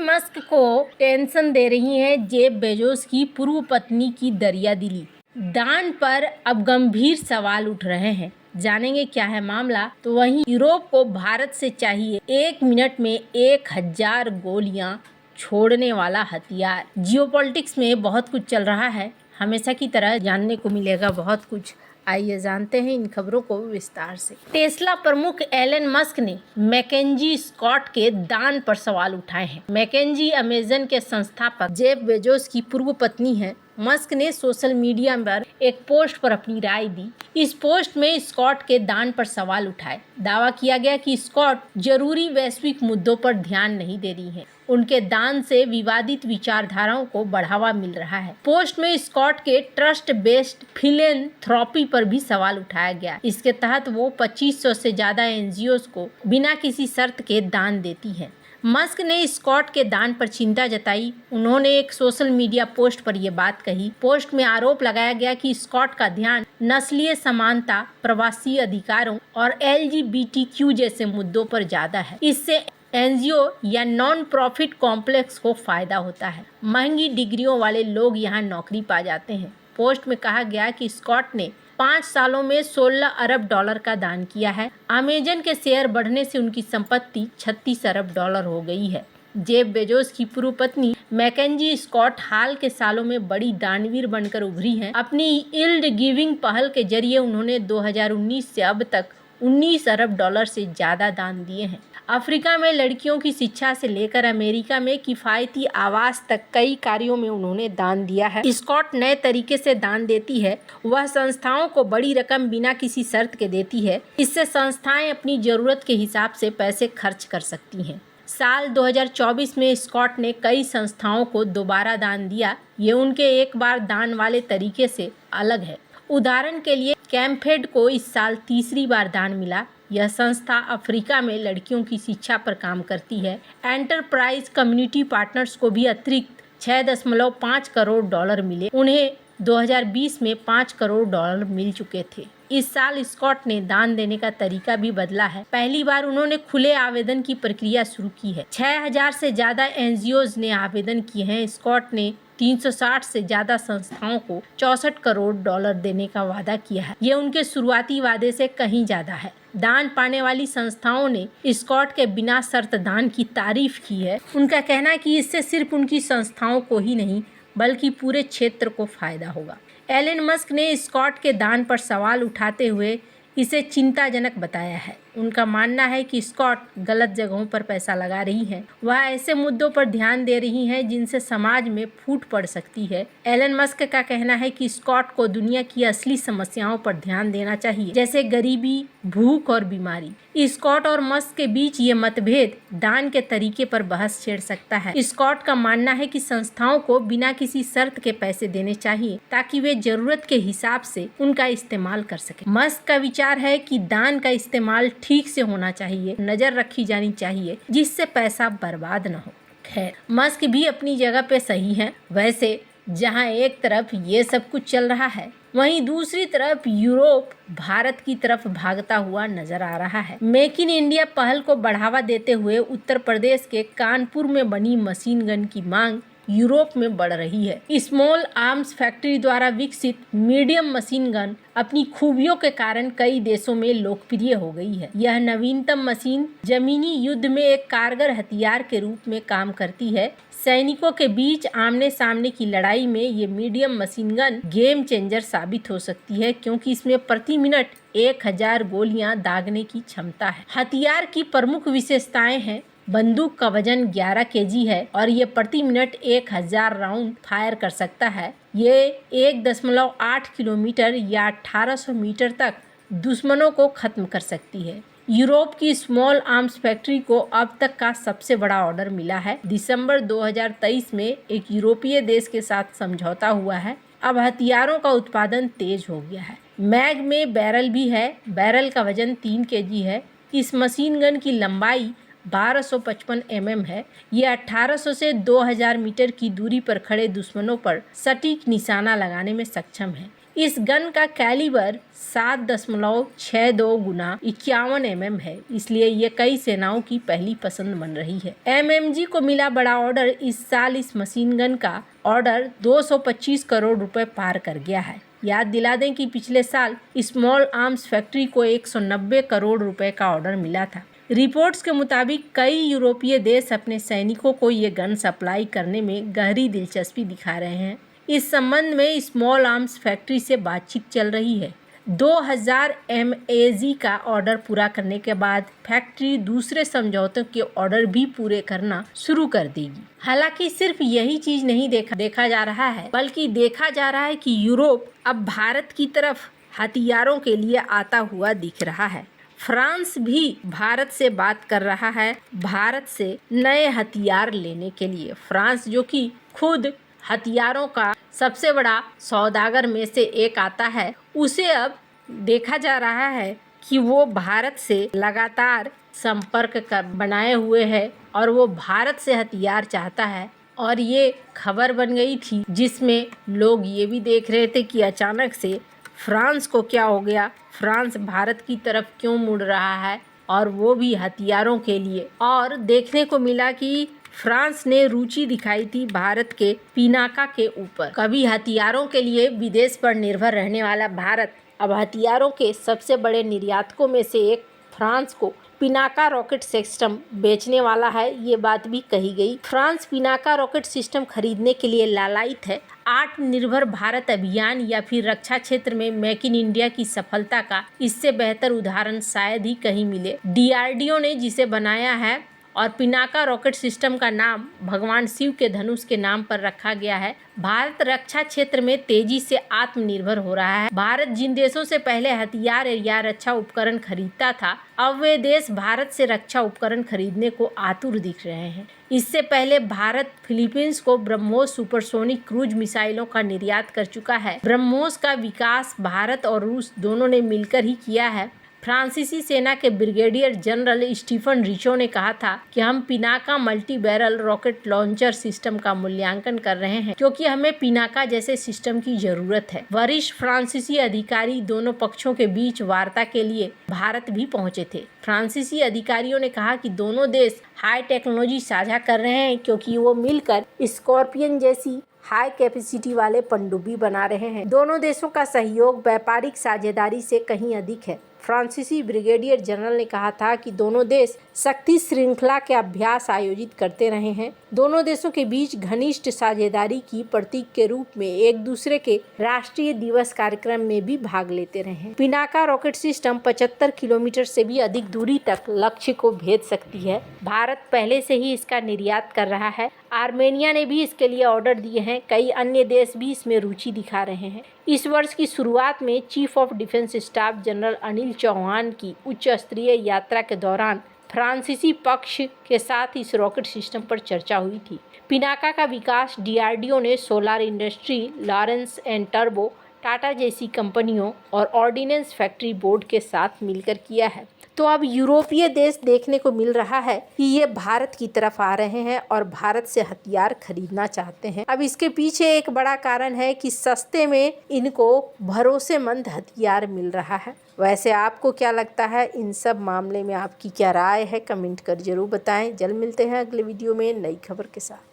Musk को tension दे रही है जेफ बेजोस की पूर्व पत्नी की दरियादिली। दान पर अब गंभीर सवाल उठ रहे हैं। जानेंगे क्या है मामला। तो वहीं यूरोप को भारत से चाहिए 1 मिनट में 1000 गोलियां छोड़ने वाला हथियार। जियोपॉलिटिक्स में बहुत कुछ चल रहा है, हमेशा की तरह जानने को मिलेगा बहुत कुछ। आइए जानते हैं इन खबरों को विस्तार से। टेस्ला प्रमुख एलन मस्क ने मैकेंजी स्कॉट के दान पर सवाल उठाए हैं। मैकेंजी अमेजन के संस्थापक जेफ बेजोस की पूर्व पत्नी है। मस्क ने सोशल मीडिया पर एक पोस्ट पर अपनी राय दी। इस पोस्ट में स्कॉट के दान पर सवाल उठाए। दावा किया गया कि स्कॉट जरूरी वैश्विक मुद्दों पर ध्यान नहीं दे रही हैं। उनके दान से विवादित विचारधाराओं को बढ़ावा मिल रहा है। पोस्ट में स्कॉट के ट्रस्ट बेस्ड फिलेंथ्रोपी पर भी सवाल उठाया गया। इसके तहत वो 2500 से ज्यादा एनजीओ को बिना किसी शर्त के दान देती है। मस्क ने स्कॉट के दान पर चिंता जताई। उन्होंने एक सोशल मीडिया पोस्ट पर यह बात कही। पोस्ट में आरोप लगाया गया कि स्कॉट का ध्यान नस्लीय समानता, प्रवासी अधिकारों और LGBTQ जैसे मुद्दों पर ज्यादा है। इससे एनजीओ या नॉन प्रॉफिट कॉम्प्लेक्स को फायदा होता है। महंगी डिग्रियों वाले लोग यहाँ नौकरी पा जाते हैं। पोस्ट में कहा गया कि स्कॉट ने 5 सालों में $16 अरब का दान किया है। अमेजन के शेयर बढ़ने से उनकी संपत्ति $36 अरब हो गई है। जेफ बेजोस की पूर्व पत्नी मैकेंजी स्कॉट हाल के सालों में बड़ी दानवीर बनकर उभरी हैं। अपनी यील्ड गिविंग पहल के जरिए उन्होंने 2019 से अब तक $19 अरब से ज्यादा दान दिए हैं। अफ्रीका में लड़कियों की शिक्षा से लेकर अमेरिका में किफायती आवास तक कई कार्यों में उन्होंने दान दिया है। स्कॉट नए तरीके से दान देती है। वह संस्थाओं को बड़ी रकम बिना किसी शर्त के देती है। इससे संस्थाएं अपनी जरूरत के हिसाब से पैसे खर्च कर सकती हैं। साल 2024 में स्कॉट ने कई संस्थाओं को दोबारा दान दिया। ये उनके एक बार दान वाले तरीके से अलग है। उदाहरण के लिए कैम्पफेड को इस साल तीसरी बार दान मिला। यह संस्था अफ्रीका में लड़कियों की शिक्षा पर काम करती है। एंटरप्राइज कम्युनिटी पार्टनर्स को भी अतिरिक्त $6.5 करोड़ मिले। उन्हें 2020 में $5 करोड़ मिल चुके थे। इस साल स्कॉट ने दान देने का तरीका भी बदला है। पहली बार उन्होंने खुले आवेदन की प्रक्रिया शुरू की है। 6000 से ज्यादा एनजीओज ने आवेदन किए हैं। स्कॉट ने 360 से ज्यादा संस्थाओं को $64 करोड़ देने का वादा किया है। ये उनके शुरुआती वादे से कहीं ज्यादा है। दान पाने वाली संस्थाओं ने स्कॉट के बिना शर्त दान की तारीफ की है। उनका कहना है कि इससे सिर्फ उनकी संस्थाओं को ही नहीं बल्कि पूरे क्षेत्र को फायदा होगा। एलन मस्क ने स्कॉट के दान पर सवाल उठाते हुए इसे चिंताजनक बताया है। उनका मानना है कि स्कॉट गलत जगहों पर पैसा लगा रही है। वह ऐसे मुद्दों पर ध्यान दे रही हैं जिनसे समाज में फूट पड़ सकती है। एलन मस्क का कहना है कि स्कॉट को दुनिया की असली समस्याओं पर ध्यान देना चाहिए, जैसे गरीबी, भूख और बीमारी। स्कॉट और मस्क के बीच ये मतभेद दान के तरीके पर बहस छेड़ सकता है। स्कॉट का मानना है कि संस्थाओं को बिना किसी शर्त के पैसे देने चाहिए ताकि वे जरूरत के हिसाब से उनका इस्तेमाल कर सके। मस्क का विचार है कि दान का इस्तेमाल ठीक से होना चाहिए, नजर रखी जानी चाहिए जिससे पैसा बर्बाद न हो। खैर, मस्क भी अपनी जगह पे सही है। वैसे जहां एक तरफ ये सब कुछ चल रहा है, वहीं दूसरी तरफ यूरोप भारत की तरफ भागता हुआ नजर आ रहा है। मेक इन इंडिया पहल को बढ़ावा देते हुए उत्तर प्रदेश के कानपुर में बनी मशीन गन की मांग यूरोप में बढ़ रही है। स्मॉल आर्म्स फैक्ट्री द्वारा विकसित मीडियम मशीन गन अपनी खूबियों के कारण कई देशों में लोकप्रिय हो गई है। यह नवीनतम मशीन जमीनी युद्ध में एक कारगर हथियार के रूप में काम करती है। सैनिकों के बीच आमने सामने की लड़ाई में ये medium machine gun game changer साबित हो सकती है, क्योंकि इसमें प्रति मिनट 1000 गोलियां दागने की क्षमता है। हथियार की प्रमुख विशेषताएं हैं: बंदूक का वजन 11 केजी है और ये प्रति मिनट 1000 राउंड फायर कर सकता है। ये 1.8 किलोमीटर या 1800 मीटर तक दुश्मनों को खत्म कर सकती है। यूरोप की स्मॉल आर्म्स फैक्ट्री को अब तक का सबसे बड़ा ऑर्डर मिला है। दिसंबर 2023 में एक यूरोपीय देश के साथ समझौता हुआ है। अब हथियारों का उत्पादन तेज हो गया है। मैग में बैरल भी है। बैरल का वजन 3 केजी है। इस मशीन गन की लंबाई 1255 mm है। ये 1800 से 2000 मीटर की दूरी पर खड़े दुश्मनों पर सटीक निशाना लगाने में सक्षम है। इस गन का कैलिबर 7.62 गुना 51 mm है, इसलिए ये कई सेनाओं की पहली पसंद बन रही है। MMG को मिला बड़ा ऑर्डर। इस साल इस मशीन गन का ऑर्डर 225 करोड़ रुपए पार कर गया है। याद दिला दें कि पिछले साल स्मॉल आर्म्स फैक्ट्री को 190 करोड़ रुपए का ऑर्डर मिला था। रिपोर्ट्स के मुताबिक कई यूरोपीय देश अपने सैनिकों को ये गन सप्लाई करने में गहरी दिलचस्पी दिखा रहे हैं। इस संबंध में स्मॉल आर्म्स फैक्ट्री से बातचीत चल रही है। 2000 MAG का ऑर्डर पूरा करने के बाद फैक्ट्री दूसरे समझौतों के ऑर्डर भी पूरे करना शुरू कर देगी। हालांकि सिर्फ यही चीज नहीं देखा जा रहा है, बल्कि देखा जा रहा है कि यूरोप अब भारत की तरफ हथियारों के लिए आता हुआ दिख रहा है। फ्रांस भी भारत से बात कर रहा है, भारत से नए हथियार लेने के लिए। फ्रांस जो कि खुद हथियारों का सबसे बड़ा सौदागर में से एक आता है, उसे अब देखा जा रहा है कि वो भारत से लगातार संपर्क बनाए हुए है और वो भारत से हथियार चाहता है। और ये खबर बन गई थी जिसमें लोग ये भी देख रहे थे कि अचानक से फ्रांस को क्या हो गया, फ्रांस भारत की तरफ क्यों मुड़ रहा है, और वो भी हथियारों के लिए। और देखने को मिला कि फ्रांस ने रुचि दिखाई थी भारत के पिनाका के ऊपर। कभी हथियारों के लिए विदेश पर निर्भर रहने वाला भारत अब हथियारों के सबसे बड़े निर्यातकों में से एक फ्रांस को पिनाका रॉकेट सिस्टम बेचने वाला है, ये बात भी कही गई। फ्रांस पिनाका रॉकेट सिस्टम खरीदने के लिए लालायित है। आत्मनिर्भर भारत अभियान या फिर रक्षा क्षेत्र में मेक इन इंडिया की सफलता का इससे बेहतर उदाहरण शायद ही कहीं मिले। DRDO ने जिसे बनाया है और पिनाका रॉकेट सिस्टम का नाम भगवान शिव के धनुष के नाम पर रखा गया है। भारत रक्षा क्षेत्र में तेजी से आत्मनिर्भर हो रहा है। भारत जिन देशों से पहले हथियार या रक्षा उपकरण खरीदता था, अब वे देश भारत से रक्षा उपकरण खरीदने को आतुर दिख रहे हैं। इससे पहले भारत फिलीपींस को ब्रह्मोस सुपरसोनिक क्रूज मिसाइलों का निर्यात कर चुका है। ब्रह्मोस का विकास भारत और रूस दोनों ने मिलकर ही किया है। फ्रांसीसी सेना के ब्रिगेडियर जनरल स्टीफन रिचो ने कहा था कि हम Pinaka multi barrel rocket launcher system का मूल्यांकन कर रहे हैं, क्योंकि हमें पिनाका जैसे सिस्टम की जरूरत है। वरिष्ठ फ्रांसीसी अधिकारी दोनों पक्षों के बीच वार्ता के लिए भारत भी पहुंचे थे। फ्रांसीसी अधिकारियों ने कहा कि दोनों देश हाई टेक्नोलॉजी साझा कर रहे हैं, क्योंकि वो मिलकर स्कॉर्पियन जैसी हाई कैपेसिटी वाले पनडुब्बी बना रहे हैं। दोनों देशों का सहयोग व्यापारिक साझेदारी से कहीं अधिक है। फ्रांसीसी ब्रिगेडियर जनरल ने कहा था कि दोनों देश शक्ति श्रृंखला के अभ्यास आयोजित करते रहे हैं। दोनों देशों के बीच घनिष्ठ साझेदारी की प्रतीक के रूप में एक दूसरे के राष्ट्रीय दिवस कार्यक्रम में भी भाग लेते रहे हैं। पिनाका रॉकेट सिस्टम 75 किलोमीटर से भी अधिक दूरी तक लक्ष्य को भेद सकती है। भारत पहले से ही इसका निर्यात कर रहा है। आर्मेनिया ने भी इसके लिए ऑर्डर दिए हैं। कई अन्य देश भी इसमें रुचि दिखा रहे हैं। इस वर्ष की शुरुआत में chief of defence staff general Anil Chauhan की उच्च स्तरीय यात्रा के दौरान फ्रांसीसी पक्ष के साथ इस रॉकेट सिस्टम पर चर्चा हुई थी। पिनाका का विकास DRDO ने solar industry, Lawrence and turbo, Tata जैसी कंपनियों और ऑर्डिनेंस फैक्ट्री बोर्ड के साथ मिलकर किया है। तो अब यूरोपीय देश देखने को मिल रहा है कि ये भारत की तरफ आ रहे हैं और भारत से हथियार खरीदना चाहते हैं। अब इसके पीछे एक बड़ा कारण है कि सस्ते में इनको भरोसेमंद हथियार मिल रहा है। वैसे आपको क्या लगता है, इन सब मामले में आपकी क्या राय है, कमेंट कर जरूर बताएं। जल्द मिलते हैं अगले वीडियो में नई खबर के साथ।